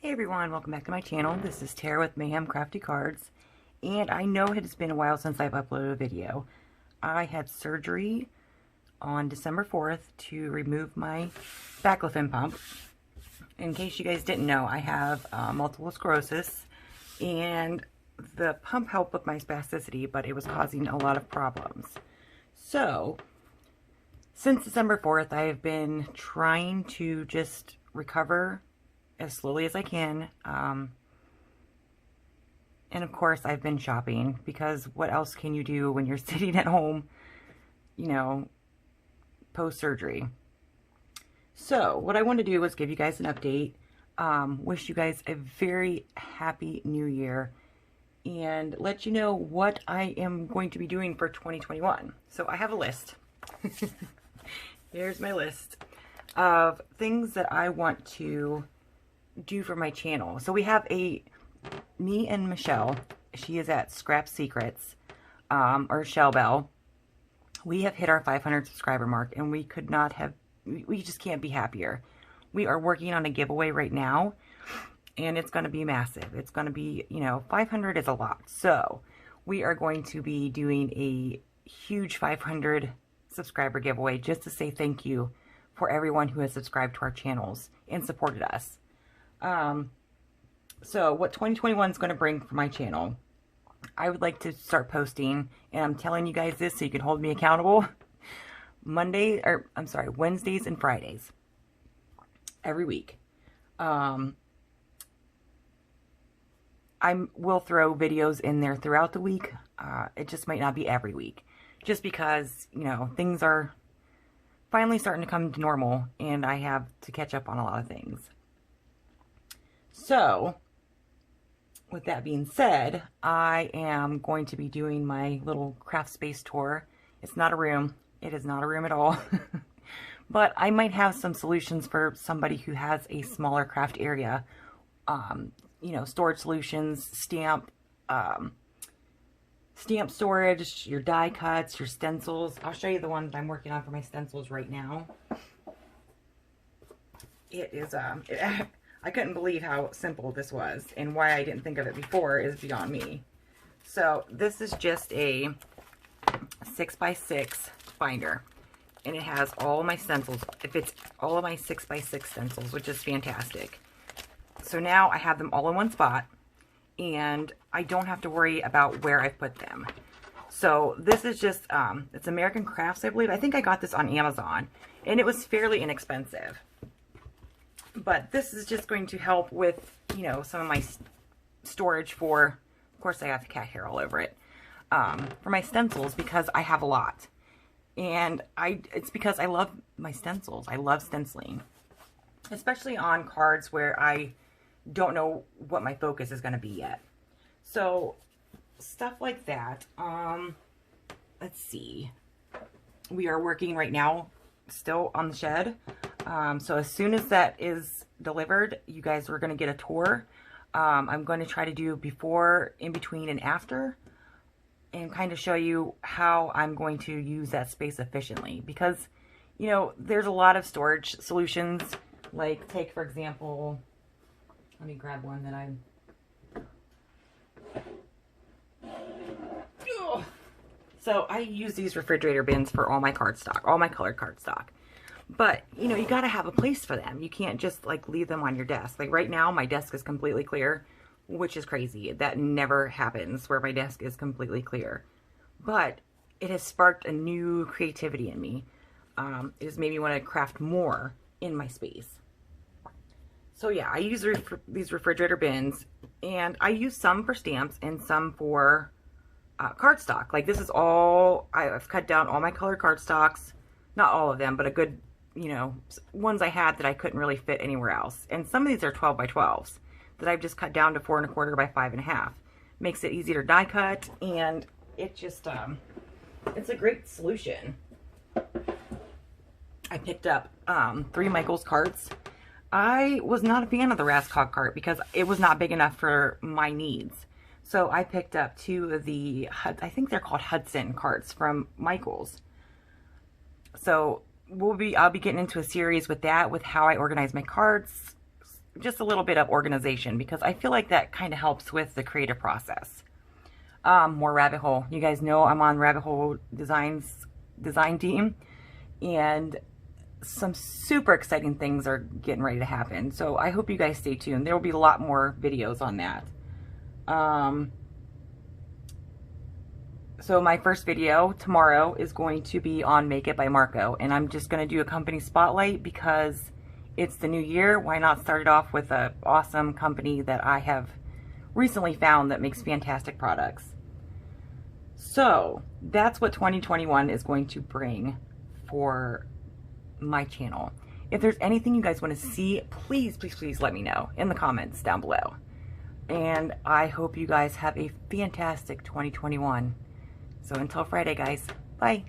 Hey everyone, welcome back to my channel. This is Tara with Mayhem Crafty Cards, and I know it has been a while since I've uploaded a video. I had surgery on December 4th to remove my baclofen pump. In case you guys didn't know, I have multiple sclerosis, and the pump helped with my spasticity, but it was causing a lot of problems. So, since December 4th, I have been trying to just recover as slowly as I can. And of course, I've been shopping, because what else can you do when you're sitting at home, you know, post-surgery? So what I want to do was give you guys an update, wish you guys a very happy new year, and let you know what I am going to be doing for 2021. So I have a list. Here's my list of things that I want to do for my channel. So we have me and Michelle. She is at Scrap Secrets, or Shell Bell. We have hit our 500 subscriber mark, and we could not have, we just can't be happier. We are working on a giveaway right now, and it's going to be massive. It's going to be, 500 is a lot. So we are going to be doing a huge 500 subscriber giveaway just to say thank you for everyone who has subscribed to our channels and supported us. So what 2021 is going to bring for my channel, I would like to start posting, and I'm telling you guys this so you can hold me accountable, Wednesdays and Fridays every week. I will throw videos in there throughout the week. It just might not be every week, just because, things are finally starting to come to normal, and I have to catch up on a lot of things. So, with that being said, I am going to be doing my little craft space tour. It's not a room. It is not a room at all. But I might have some solutions for somebody who has a smaller craft area. Storage solutions, stamp storage, your die cuts, your stencils. I'll show you the ones I'm working on for my stencils right now. It is, I couldn't believe how simple this was, and why I didn't think of it before is beyond me. So this is just a 6x6 binder, and it has all my stencils. It fits all of my 6x6 stencils, which is fantastic. So now I have them all in one spot, and I don't have to worry about where I've put them. So this is just, it's American Crafts, I believe. I think I got this on Amazon, and it was fairly inexpensive. But this is just going to help with, some of my storage for, of course I have the cat hair all over it, for my stencils, because I have a lot. And it's because I love my stencils. I love stenciling, especially on cards where I don't know what my focus is going to be yet. So stuff like that. Let's see. We are working right now still on the shed. So as soon as that is delivered, you guys are going to get a tour. I'm going to try to do before, in between, and after, and kind of show you how I'm going to use that space efficiently. Because, there's a lot of storage solutions. Like, take, for example, let me grab one that I'm... So I use these refrigerator bins for all my cardstock, all my colored cardstock. But, you got to have a place for them. You can't just, leave them on your desk. Like, right now, my desk is completely clear, which is crazy. That never happens, where my desk is completely clear. But it has sparked a new creativity in me. It has made me want to craft more in my space. So, yeah, I use these refrigerator bins, and I use some for stamps and some for cardstock. Like, this is all, I've cut down all my colored cardstocks. Not all of them, but a good, ones I had that I couldn't really fit anywhere else. And some of these are 12 by 12s that I've just cut down to 4 1/4 by 5 1/2. Makes it easier to die cut, and it just, it's a great solution. I picked up 3 Michaels carts. I was not a fan of the Raskog cart because it was not big enough for my needs. So I picked up 2 of the, I think they're called Hudson carts from Michaels. So I'll be getting into a series with that, with how I organize my carts, just a little bit of organization, because I feel like that kind of helps with the creative process. More Rabbit Hole. You guys know I'm on Rabbit Hole Designs design team, and some super exciting things are getting ready to happen. So I hope you guys stay tuned. There will be a lot more videos on that. So my first video tomorrow is going to be on Make It by Marco, and I'm just going to do a company spotlight because it's the new year. Why not start it off with an awesome company that I have recently found that makes fantastic products. So that's what 2021 is going to bring for my channel. If there's anything you guys want to see, please, please, please let me know in the comments down below. And I hope you guys have a fantastic 2021. So until Friday, guys, bye.